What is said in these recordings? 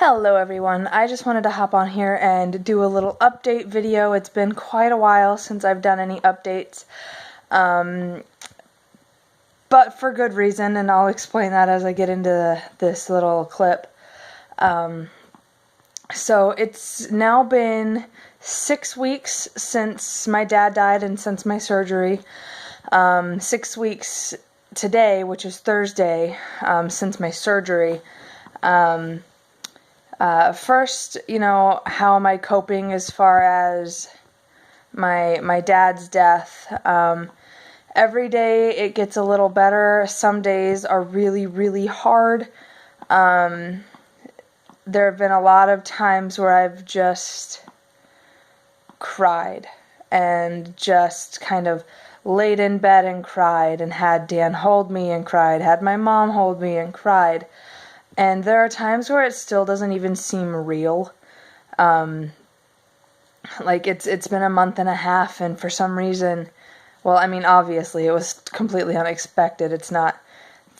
Hello everyone, I just wanted to hop on here and do a little update video. It's been quite a while since I've done any updates, but for good reason, and I'll explain that as I get into this little clip. So it's now been 6 weeks since my dad died and since my surgery. 6 weeks today, which is Thursday, since my surgery. First, how am I coping as far as my dad's death? Every day it gets a little better. Some days are really, really hard. There have been a lot of times where I've just cried and just kind of laid in bed and cried and had Dan hold me and cried, had my mom hold me and cried. And there are times where it still doesn't even seem real. Like it's been a month and a half, and for some reason, well, I mean, obviously it was completely unexpected. It's not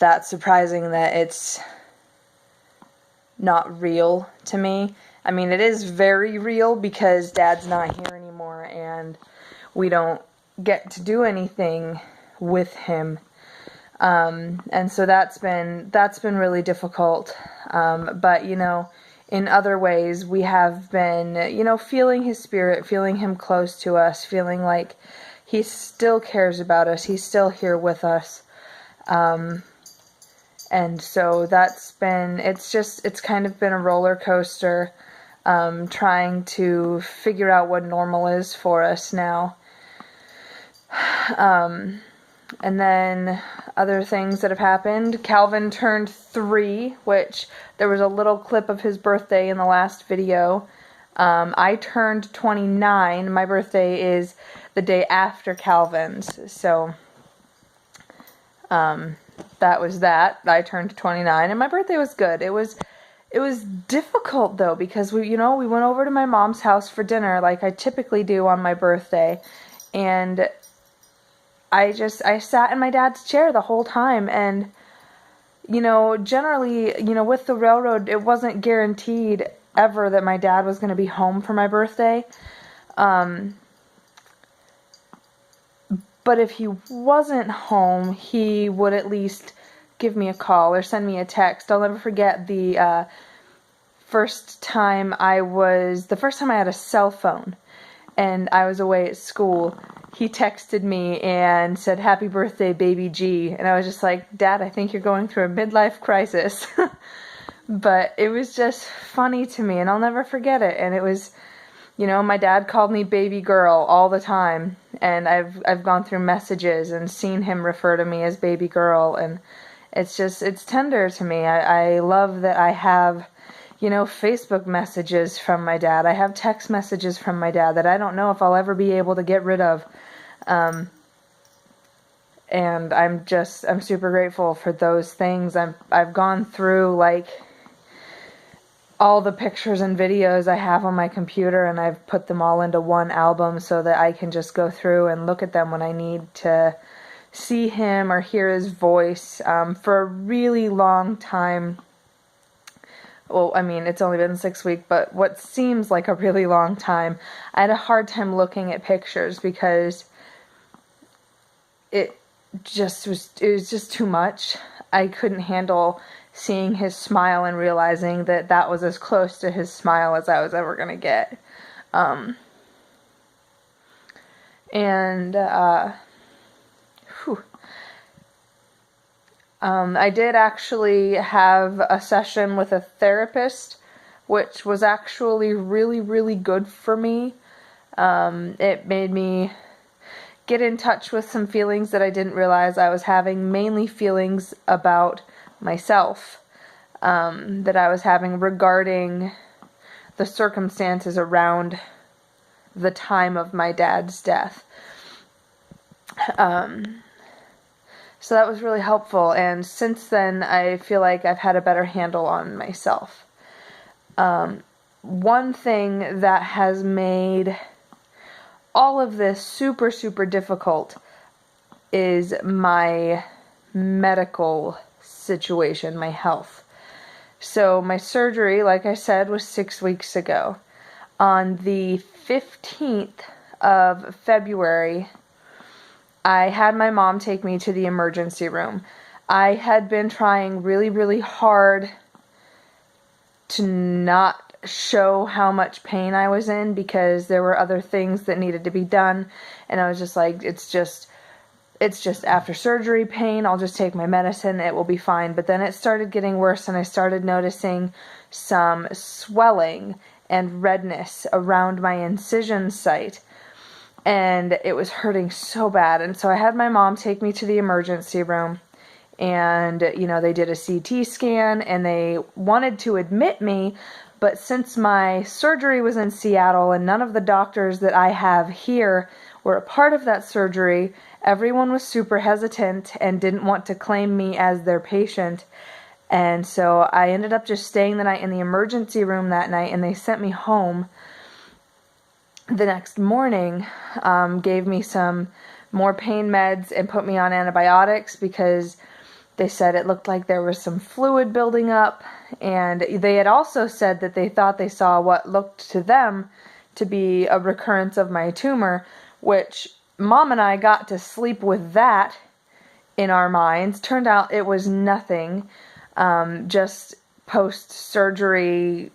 that surprising that it's not real to me. I mean, it is very real because Dad's not here anymore, and we don't get to do anything with him. And so that's been really difficult. But, in other ways, we have been, feeling his spirit, feeling him close to us, feeling like he still cares about us. He's still here with us. And so it's kind of been a roller coaster, trying to figure out what normal is for us now. And then other things that have happened. Calvin turned 3, which there was a little clip of his birthday in the last video. I turned 29. My birthday is the day after Calvin's. So that was that. I turned 29 and my birthday was good. It was difficult though, because we went over to my mom's house for dinner like I typically do on my birthday, and I sat in my dad's chair the whole time, and, generally, with the railroad, it wasn't guaranteed ever that my dad was going to be home for my birthday. But if he wasn't home, he would at least give me a call or send me a text. I'll never forget the first time I had a cell phone and I was away at school. He texted me and said, "Happy birthday, baby G." And I was just like, "Dad, I think you're going through a midlife crisis." But it was just funny to me, and I'll never forget it. And it was, my dad called me baby girl all the time. And I've gone through messages and seen him refer to me as baby girl. And it's tender to me. I love that I have, Facebook messages from my dad. I have text messages from my dad that I don't know if I'll ever be able to get rid of. And I'm super grateful for those things. I've gone through like all the pictures and videos I have on my computer, and I've put them all into one album so that I can just go through and look at them when I need to see him or hear his voice. For a really long time, well, I mean, it's only been 6 weeks, but what seems like a really long time, I had a hard time looking at pictures because it was just too much. I couldn't handle seeing his smile and realizing that was as close to his smile as I was ever going to get. I did actually have a session with a therapist, which was actually really, really good for me. It made me get in touch with some feelings that I didn't realize I was having, mainly feelings about myself, that I was having regarding the circumstances around the time of my dad's death. So that was really helpful, and since then I feel like I've had a better handle on myself. One thing that has made all of this super, super difficult is my medical situation, my health. So my surgery, like I said, was 6 weeks ago. On the 15th of February, I had my mom take me to the emergency room. I had been trying really, really hard to not show how much pain I was in because there were other things that needed to be done, and I was just like, it's just after surgery pain. I'll just take my medicine, it will be fine. But then it started getting worse, and I started noticing some swelling and redness around my incision site, and it was hurting so bad. And so I had my mom take me to the emergency room, and they did a CT scan, and they wanted to admit me, but since my surgery was in Seattle and none of the doctors that I have here were a part of that surgery, everyone was super hesitant and didn't want to claim me as their patient. And so I ended up just staying the night in the emergency room that night, and they sent me home the next morning, gave me some more pain meds and put me on antibiotics because they said it looked like there was some fluid building up, and they had also said that they thought they saw what looked to them to be a recurrence of my tumor, which Mom and I got to sleep with that in our minds. Turned out it was nothing, just post-surgery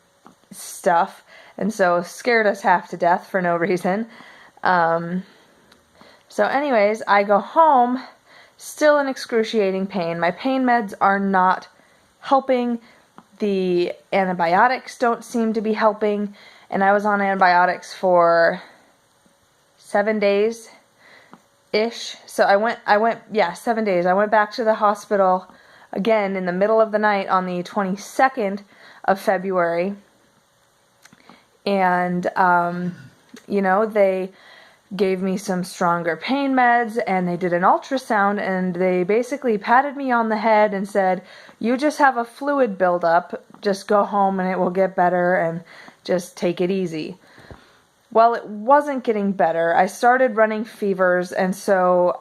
stuff, and so scared us half to death for no reason. So anyways, I go home, still in excruciating pain. My pain meds are not helping. The antibiotics don't seem to be helping. And I was on antibiotics for 7 days-ish. So I went, 7 days. I went back to the hospital again in the middle of the night on the 22nd of February. And, they gave me some stronger pain meds, and they did an ultrasound, and they basically patted me on the head and said, you just have a fluid buildup, just go home and it will get better, and just take it easy. Well, it wasn't getting better. I started running fevers, and so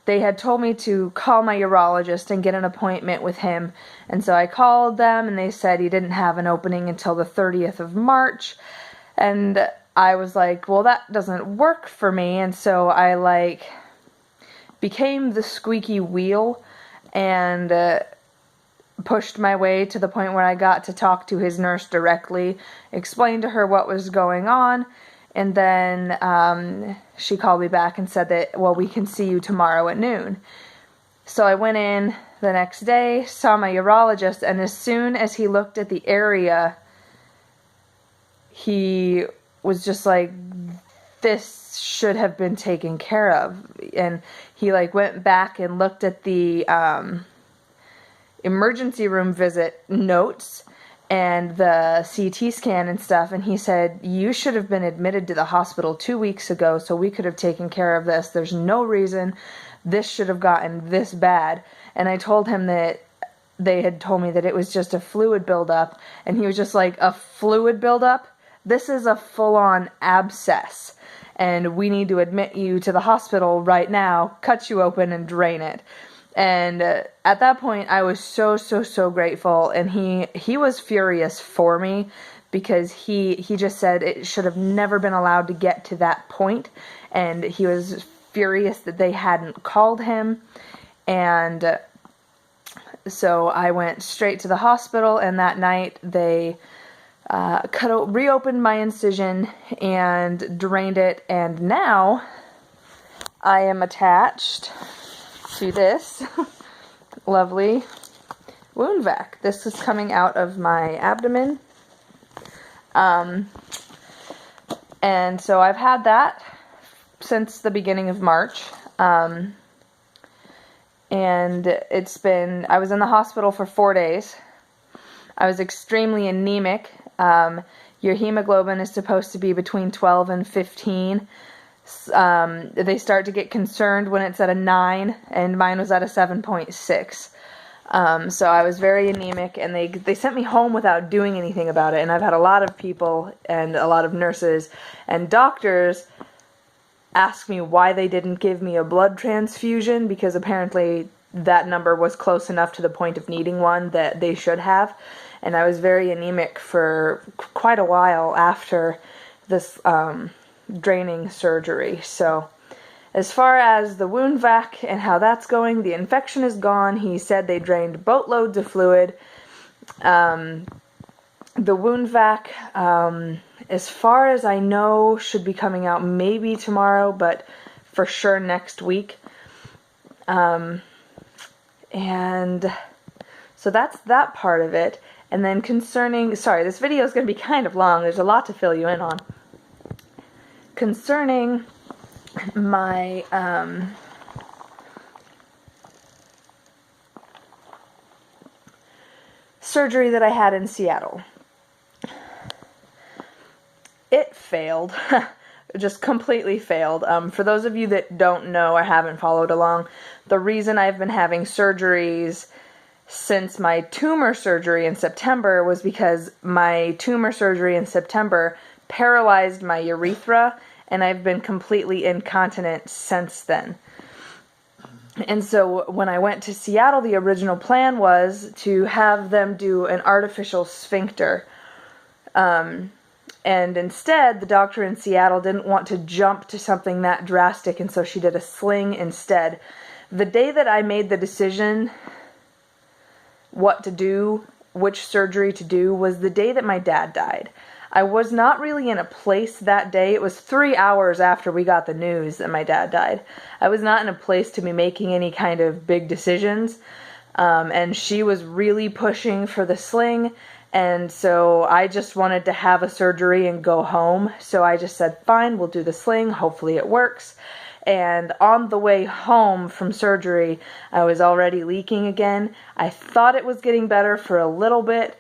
they had told me to call my urologist and get an appointment with him, and so I called them, and they said he didn't have an opening until the 30th of March, and I was like, well, that doesn't work for me, and so I became the squeaky wheel and pushed my way to the point where I got to talk to his nurse directly, explained to her what was going on, and then she called me back and said that, well, we can see you tomorrow at noon. So I went in the next day, saw my urologist, and as soon as he looked at the area, he was just like, this should have been taken care of. And he went back and looked at the emergency room visit notes and the CT scan and stuff, and he said, you should have been admitted to the hospital 2 weeks ago, so we could have taken care of this. There's no reason this should have gotten this bad. And I told him that they had told me that it was just a fluid buildup, and he was just like, a fluid buildup? This is a full-on abscess, and we need to admit you to the hospital right now, cut you open, and drain it. And at that point, I was so, so, so grateful, and he was furious for me because he just said it should have never been allowed to get to that point, and he was furious that they hadn't called him, and so I went straight to the hospital, and that night they reopened my incision and drained it, and now I am attached to this lovely wound vac. This is coming out of my abdomen, and so I've had that since the beginning of March, and I was in the hospital for 4 days. I was extremely anemic. Your hemoglobin is supposed to be between 12 and 15. They start to get concerned when it's at a 9, and mine was at a 7.6. So I was very anemic, and they sent me home without doing anything about it. And I've had a lot of people and a lot of nurses and doctors ask me why they didn't give me a blood transfusion, because apparently that number was close enough to the point of needing one that they should have. And I was very anemic for quite a while after this draining surgery. So as far as the wound vac and how that's going, the infection is gone. He said they drained boatloads of fluid. The wound vac, as far as I know, should be coming out maybe tomorrow, but for sure next week. And so that's that part of it. And then concerning, sorry, this video is going to be kind of long. There's a lot to fill you in on. Concerning my surgery that I had in Seattle. It failed. It just completely failed. For those of you that don't know or haven't followed along, the reason I've been having surgeries since my tumor surgery in September was because my tumor surgery in September paralyzed my urethra, and I've been completely incontinent since then. And so when I went to Seattle, the original plan was to have them do an artificial sphincter. And instead, the doctor in Seattle didn't want to jump to something that drastic, and so she did a sling instead. The day that I made the decision what to do, which surgery to do, was the day that my dad died. I was not really in a place that day. It was 3 hours after we got the news that my dad died. I was not in a place to be making any kind of big decisions. And she was really pushing for the sling. And so I just wanted to have a surgery and go home. So I just said, fine, we'll do the sling. Hopefully it works. And on the way home from surgery, I was already leaking again. I thought it was getting better for a little bit.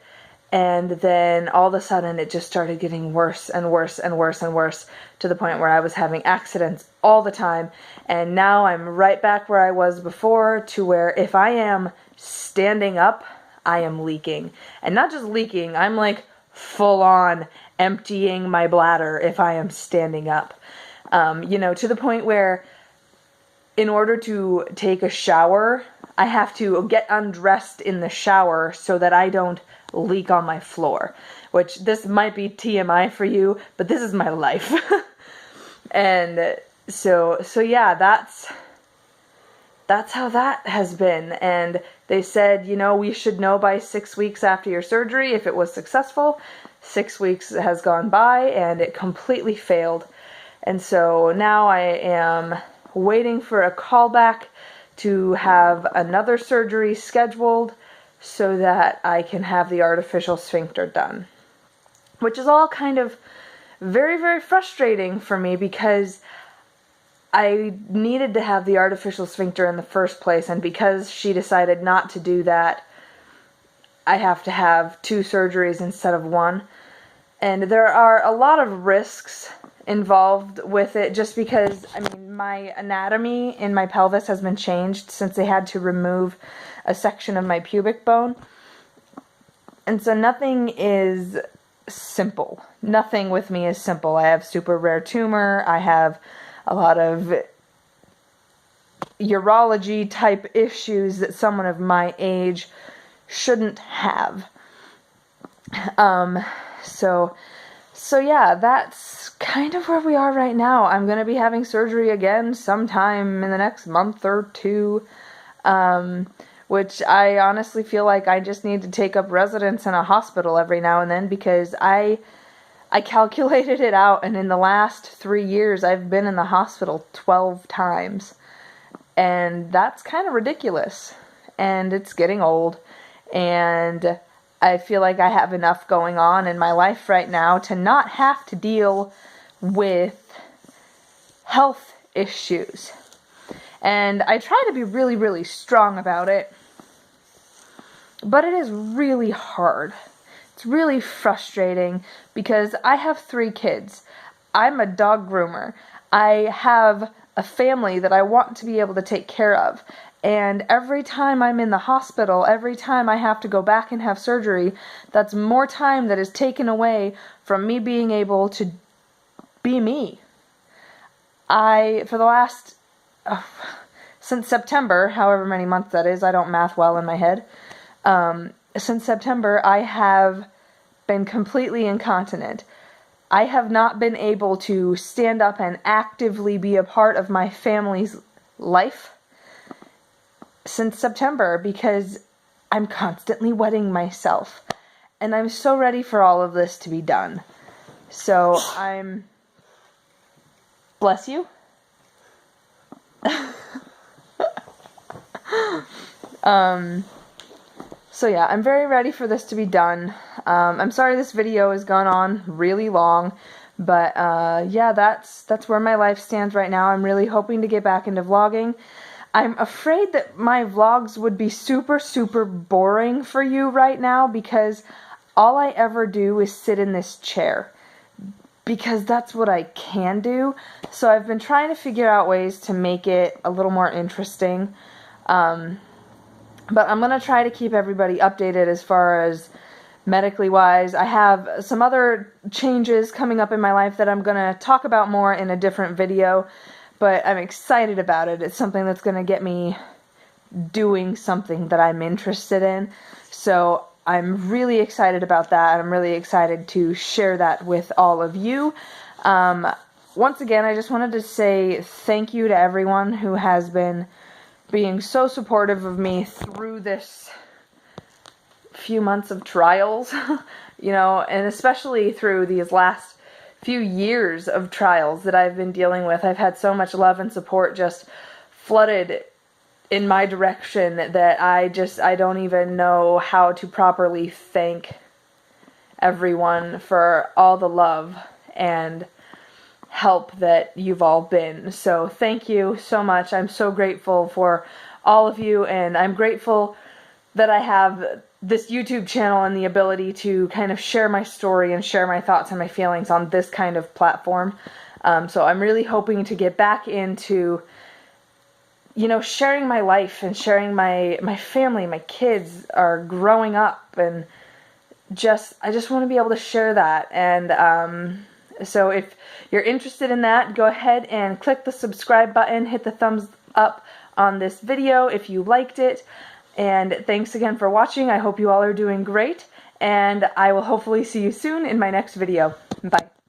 And then all of a sudden it just started getting worse and worse and worse and worse, to the point where I was having accidents all the time. And now I'm right back where I was before, to where if I am standing up, I am leaking. And not just leaking, I'm like full on emptying my bladder if I am standing up. To the point where in order to take a shower, I have to get undressed in the shower so that I don't leak on my floor, which this might be TMI for you, but this is my life. And so yeah, that's how that has been. And they said, we should know by 6 weeks after your surgery if it was successful. 6 weeks has gone by and it completely failed. And so now I am waiting for a callback to have another surgery scheduled so that I can have the artificial sphincter done. Which is all kind of very, very frustrating for me, because I needed to have the artificial sphincter in the first place, and because she decided not to do that, I have to have 2 surgeries instead of 1. And there are a lot of risks involved with it, just because, my anatomy in my pelvis has been changed since they had to remove a section of my pubic bone. And so nothing is simple. Nothing with me is simple. I have super rare tumor. I have a lot of urology type issues that someone of my age shouldn't have. So yeah, that's kind of where we are right now. I'm going to be having surgery again sometime in the next month or 2, which I honestly feel like I just need to take up residence in a hospital every now and then, because I calculated it out, and in the last 3 years I've been in the hospital 12 times. And that's kind of ridiculous. And it's getting old. And I feel like I have enough going on in my life right now to not have to deal with health issues. And I try to be really, really strong about it, but it is really hard. It's really frustrating, because I have 3 kids. I'm a dog groomer. I have a family that I want to be able to take care of. And every time I'm in the hospital, every time I have to go back and have surgery, that's more time that is taken away from me being able to be me. For the last since September, however many months that is, I don't math well in my head. Since September, I have been completely incontinent. I have not been able to stand up and actively be a part of my family's life since September because I'm constantly wetting myself. And I'm so ready for all of this to be done. So I'm... Bless you. So yeah, I'm very ready for this to be done. I'm sorry this video has gone on really long, but yeah, that's where my life stands right now. I'm really hoping to get back into vlogging. I'm afraid that my vlogs would be super boring for you right now because all I ever do is sit in this chair. Because that's what I can do. So I've been trying to figure out ways to make it a little more interesting. But I'm going to try to keep everybody updated as far as medically wise. I have some other changes coming up in my life that I'm going to talk about more in a different video. But I'm excited about it. It's something that's going to get me doing something that I'm interested in. So I'm really excited about that. I'm really excited to share that with all of you. Once again, I just wanted to say thank you to everyone who has been being so supportive of me through this few months of trials, you know, and especially through these last few years of trials that I've been dealing with. I've had so much love and support just flooded in my direction that I don't even know how to properly thank everyone for all the love and help that you've all been. So thank you so much. I'm so grateful for all of you, and I'm grateful that I have this YouTube channel and the ability to kind of share my story and share my thoughts and my feelings on this kind of platform. So I'm really hoping to get back into, you know, sharing my life and sharing my family. My kids are growing up, and I just want to be able to share that. And so if you're interested in that, go ahead and click the subscribe button, hit the thumbs up on this video if you liked it. And thanks again for watching. I hope you all are doing great, and I will hopefully see you soon in my next video. Bye.